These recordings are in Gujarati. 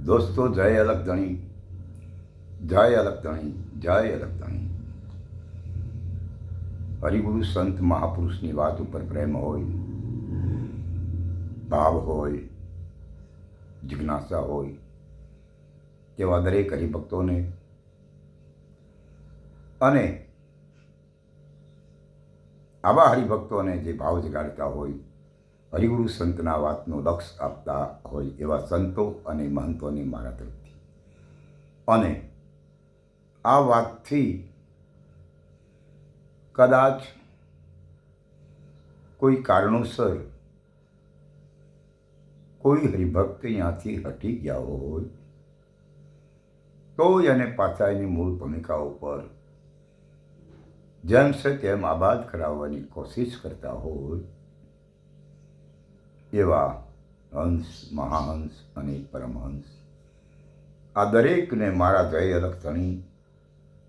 દોસ્તો, જય અલગ ધણી, જય અલગ ધણી, જય અલગ ધણી. હરિગુરુ સંત મહાપુરુષની વાત ઉપર પ્રેમ હોય, ભાવ હોય, જિજ્ઞાસા હોય તેવા દરેક હરિભક્તોને અને આવા હરિભક્તોને જે ભાવ જગાડતા હોય, હરિગુરુ સંતના વાતનું લક્ષ આપતા હોય એવા સંતો અને મહંતોની મારા તરફથી. અને આ વાતથી કદાચ કોઈ કારણોસર કોઈ હરિભક્ત અહીંયાથી હટી ગયા હોય તો એને પાછા એની મૂળ ભૂમિકા ઉપર જેમ છે તેમ આબાદ કરાવવાની કોશિશ કરતા હોય એવા હંસ, મહાહંસ અને પરમહંસ, આ દરેકને મારા જય અલગ ધણી,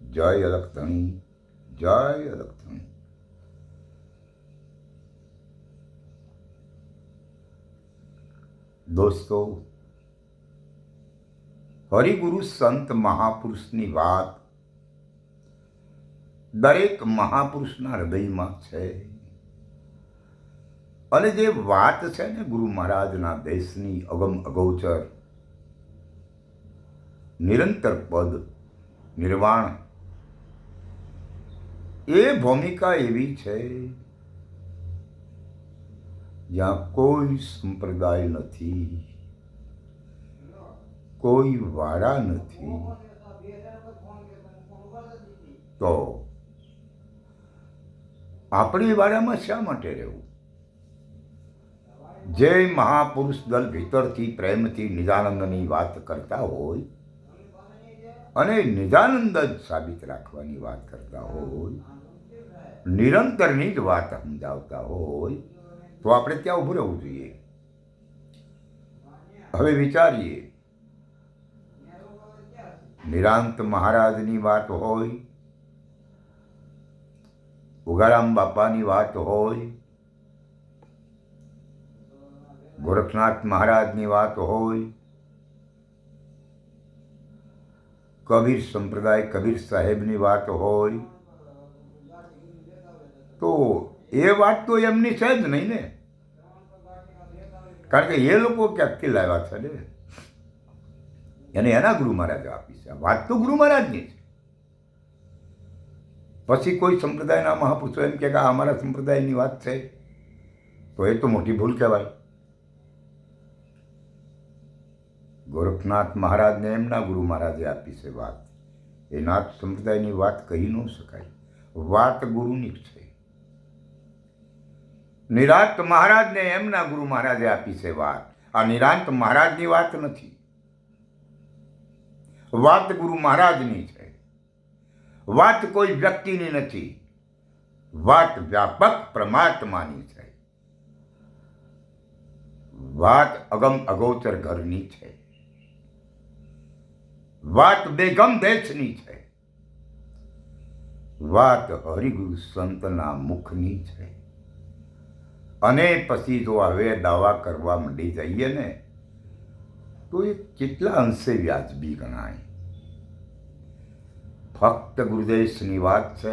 જય અલગ ધણી, જય અલગ ધણી. દોસ્તો, હરિગુરુ સંત મહાપુરુષની વાત દરેક મહાપુરુષના હૃદયમાં છે. અને જે વાત છે ને ગુરુ મહારાજના દેશની અગમ અગોચર નિરંતર પદ નિર્વાણ, એ ભૂમિકા એવી છે જ્યાં કોઈ સંપ્રદાય નથી, કોઈ વાળા નથી. તો આપણી વાળામાં શા માટે રહેવું? જે મહાપુરુષ દલ ભીતરથી પ્રેમથી નિજાનંદની વાત કરતા હોય અને નિજાનંદ જ સાબિત રાખવાની વાત કરતા હોય, નિરંતરની જ વાત સમજાવતા હોય, તો આપણે ત્યાં ઊભું રહેવું જોઈએ. હવે વિચારીએ, નિરાંત મહારાજની વાત હોય, ઉગારામ બાપાની વાત હોય, ગોરખનાથ મહારાજની વાત હોય, કબીર સંપ્રદાય કબીર સાહેબની વાત હોય, તો એ વાત તો એમની છે જ નહીં ને. કારણ કે એ લોકો ક્યાંકથી લાવ્યા છે ને, એને એના ગુરુ મહારાજે આપી છે. વાત તો ગુરુ મહારાજની છે. પછી કોઈ સંપ્રદાયના મહાપુરુષો એમ કે આ અમારા સંપ્રદાયની વાત છે, તો એ તો મોટી ભૂલ કહેવાય. ગોરખનાથ મહારાજને એમના ગુરુ મહારાજે આપી છે વાત, એ નાથ સંપ્રદાયની વાત કહી ન શકાય. વાત ગુરુની છે. નિરાંત મહારાજને એમના ગુરુ મહારાજે આપી છે વાત, આ નિરાંત મહારાજની વાત નથી. વાત ગુરુ મહારાજની છે. વાત કોઈ વ્યક્તિની નથી. વાત વ્યાપક પરમાત્માની છે. વાત અગમ અગોચર ઘરની છે. વાત બેગમ દેશની છે. વાત હરિગુરુ સંતના મુખની છે. અને પછી જો હવે દાવા કરવા માંડી જઈએ ને, તો એ કેટલા અંશે વ્યાજબી ગણાય. ફક્ત ગુરુદેશની વાત છે,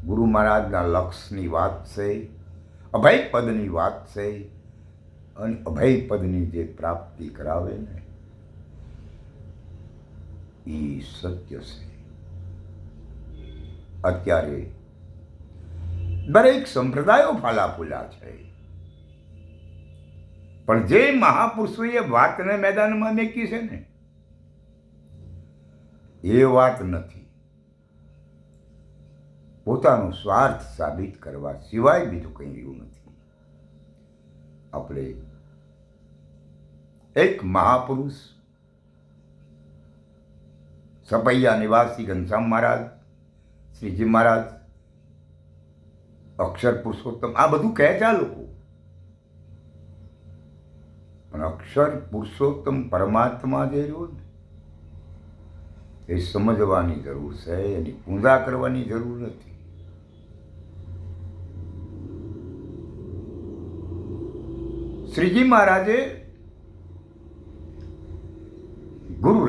ગુરુ મહારાજના લક્ષની વાત છે, અભય પદની વાત છે. અને અભય પદની જે પ્રાપ્તિ કરાવે ને, એ સત્ય છે. અત્યારે દરેક સંપ્રદાયો ફાલાફૂલા છે, પણ જે મહાપુરુષોએ વાતને મેદાનમાં મેકી છે ને, એ વાત નથી. પોતાનો સ્વાર્થ સાબિત કરવા સિવાય બીજું કંઈ રહ્યું નથી. આપણે એક મહાપુરુષ સપૈયા નિવાસી ઘનશ્યામ મહારાજ, શ્રીજી મહારાજ, અક્ષર પુરુષોત્તમ, આ બધું કહે છે આ લોકો. પણ અક્ષર પુરુષોત્તમ પરમાત્મા જે રહ્યો ને, એ સમજવાની જરૂર છે. એની પૂજા કરવાની જરૂર નથી. શ્રીજી મહારાજે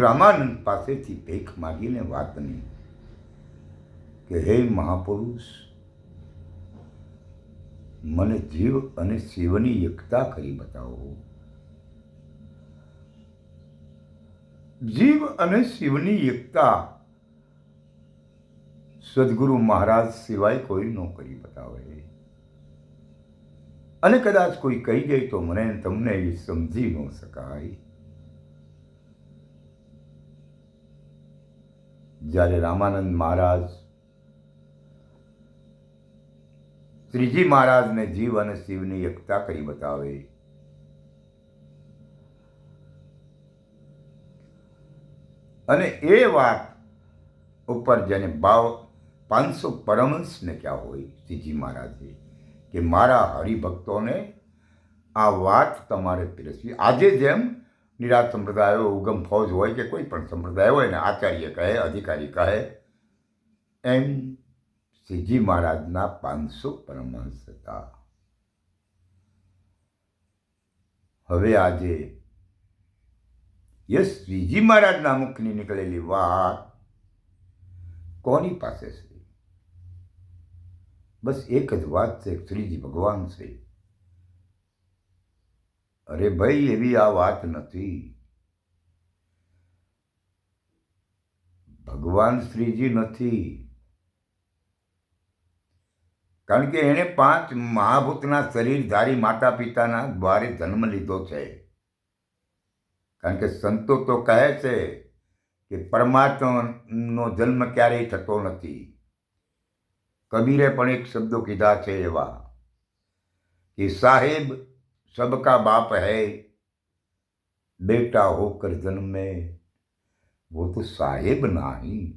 રામાનંદ પાસેથી ભીખ માગીને વાતની કે હે મહાપુરુષ, મને જીવ અને શિવની એકતા કરી બતાવો. જીવ અને શિવની એકતા સદગુરુ મહારાજ સિવાય કોઈ ન કરી બતાવે. અને કદાચ કોઈ કહી જાય તો મને તમને એ સમજી ન શકાય. જ્યારે રામાનંદ મહારાજ શ્રીજી મહારાજને જીવ અને શિવની એકતા કરી બતાવે, અને એ વાત ઉપર જેને 500 પરમહંસને ક્યાં હોય શ્રીજી મહારાજે કે મારા હરિભક્તોને આ વાત તમારે પીરસવી. આજે જેમ નિરાત સંપ્રદાયો ઉગમ ફૌજ હોય કે કોઈ પણ સંપ્રદાય હોય ને આચાર્ય કહે, અધિકારી કહે, એમ શ્રીજી મહારાજના 500 પરમહંસ હતા. હવે આજે એ શ્રીજી મહારાજના મુખની નીકળેલી વાત કોની પાસે છે? બસ એક જ વાત છે, શ્રીજી ભગવાન છે. અરે ભાઈ, એવી આ વાત નથી. ભગવાન શ્રીજી નથી, કારણ કે એને 5 મહાભૂતના શરીરધારી માતા પિતાના દ્વારે જન્મ લીધો છે. કારણ કે સંતો તો કહે છે કે પરમાત્માનો જન્મ ક્યારેય થતો નથી. કબીરે પણ એક શબ્દો કીધા છે એવા કે સાહેબ સબકા બાપ હૈ, બેટા હોકર જન્મે वो तो સાહેબ નહીં.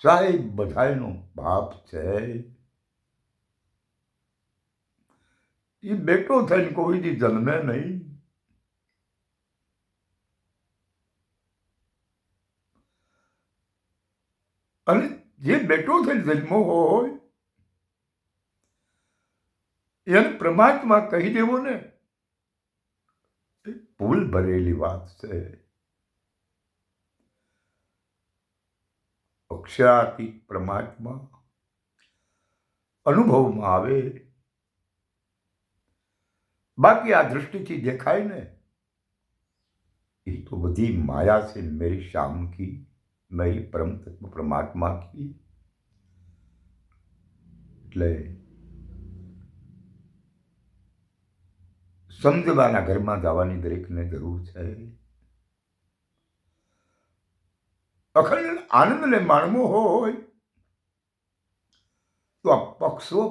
સાહેબ બધાયનો બાપ છે. એ બેટો થઈને કોઈથી જન્મે નહીં. અને જે બેટો થઈને જન્મો હોય એને પરમાત્મા કહી દેવો ને, ભૂલ ભરેલી વાત છે. અક્ષરાતીત પરમાત્મા અનુભવમાં આવે. બાકી આ દૃષ્ટિથી દેખાય ને, એ તો બધી માયા છે. મેરી શામ કી, મેરી પરમ તત્વ પરમાત્મા કી. એટલે સમજવાના ઘરમાં જવાની દરેકને જરૂર છે. અખંડ આનંદને માણવો હોય તો આ પક્ષો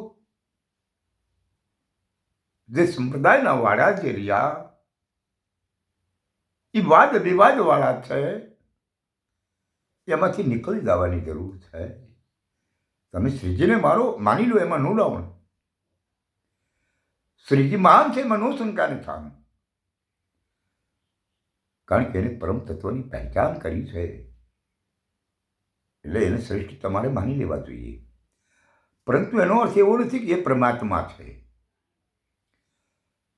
જે સંપ્રદાયના વાળા જે રહ્યા એ વાદ વિવાદ વાળા છે, એમાંથી નીકળી જવાની જરૂર છે. તમે શ્રીજીને માની લો, એમાં નો ડાઉન. શ્રીજી મહાન છે, એમાં નો શંકા ને થામ. કારણ કે એને પરમ તત્વની પહેચાન કરી છે, એટલે એને શ્રેષ્ઠ તમારે માની લેવા જોઈએ. પરંતુ એનો અર્થ એવો નથી કે એ પરમાત્મા છે.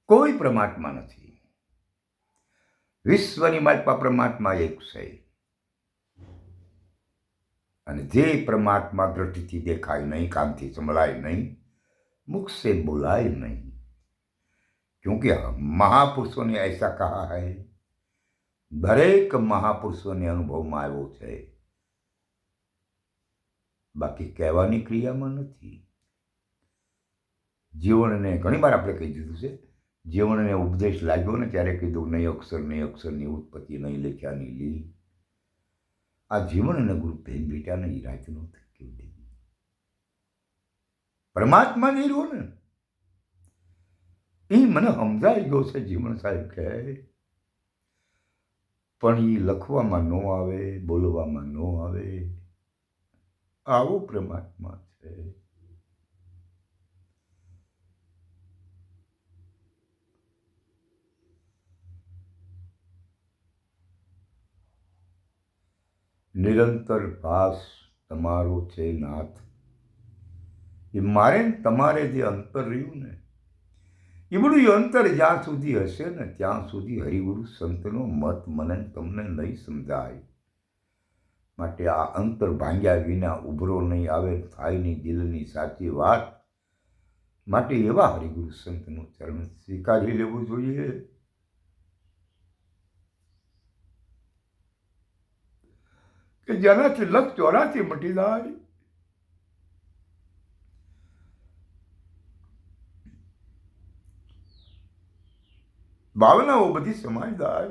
કોઈ પરમાત્મા નથી. વિશ્વની માલપા પરમાત્મા એક છે. અને જે પરમાत्मा दृष्टि देखाय नहीं, कान से संभलाय नहीं, मुख से बुलाय नहीं. क्योंकि महापुरुषों ने ऐसा कहा है, दरेक महापुरुषों ने अनुभव में આવ્યો છે. બાકી કહેવાની ક્રિયામાં નથી. જીવનને ઘણી વાર આપણે કહી દીધું છે, જીવનને ઉપદેશ લાગ્યો ને ત્યારે કીધું નહીં અક્ષરની ઉત્પત્તિ નહીં લખ્યાની લી. આ જીવનને ગુરુ પ્રેમ બેટાને એ રાતનો કેવી પરમાત્મા નહીં રહ્યો ને, એ મને સમજાઈ ગયો છે. જીવન સાહેબ કહે પણ એ લખવામાં ન આવે, બોલવામાં ન આવે. આવો પરમાત્મા છે. નિરંતર ભાસ તમારો છે નાથ. એ મારે તમારે જે અંતર રહ્યું ને, એમનું અંતર જ્યાં સુધી હશે ને ત્યાં સુધી હરિગુરુ સંતનો મત મને તમને નહીં સમજાય. માટે આ અંતર ભાંગ્યા વિના ઉભરો નહીં આવે, થાય નહીં દિલની સાચી વાત. માટે એવા હરિગુરુ સંતનું ચરણ સ્વીકારી લેવું જોઈએ. કે જેનાથી લખ ચોરાથી મટી જાય. ભાવનાઓ બધી સમાઈ જાય.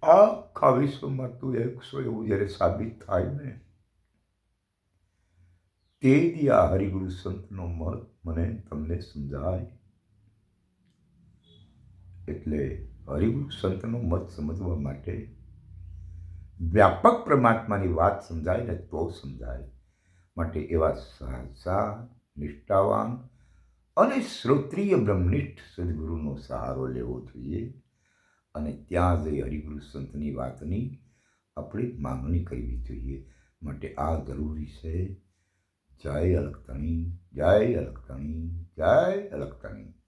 આખા વિશ્વમાં તું એકસો એવું જ્યારે સાબિત થાય ને તે દી આ હરિગુરુ સંતનો મત મને તમને સમજાય. એટલે હરિગુરુ સંતનો મત સમજવા માટે વ્યાપક પરમાત્માની વાત સમજાય ને તો સમજાય. માટે એવા સાચા નિષ્ઠાવાન અને શ્રોત્રિય બ્રહ્મનિષ્ઠ સદગુરુનો સહારો લેવો જોઈએ. અને ત્યાં જઈ હરિગુરુ સંતની વાતની આપણે માંગણી કરવી જોઈએ. માટે આ જરૂરી છે. જય અલખતણી, જય અલખતણી, જય અલખતણી.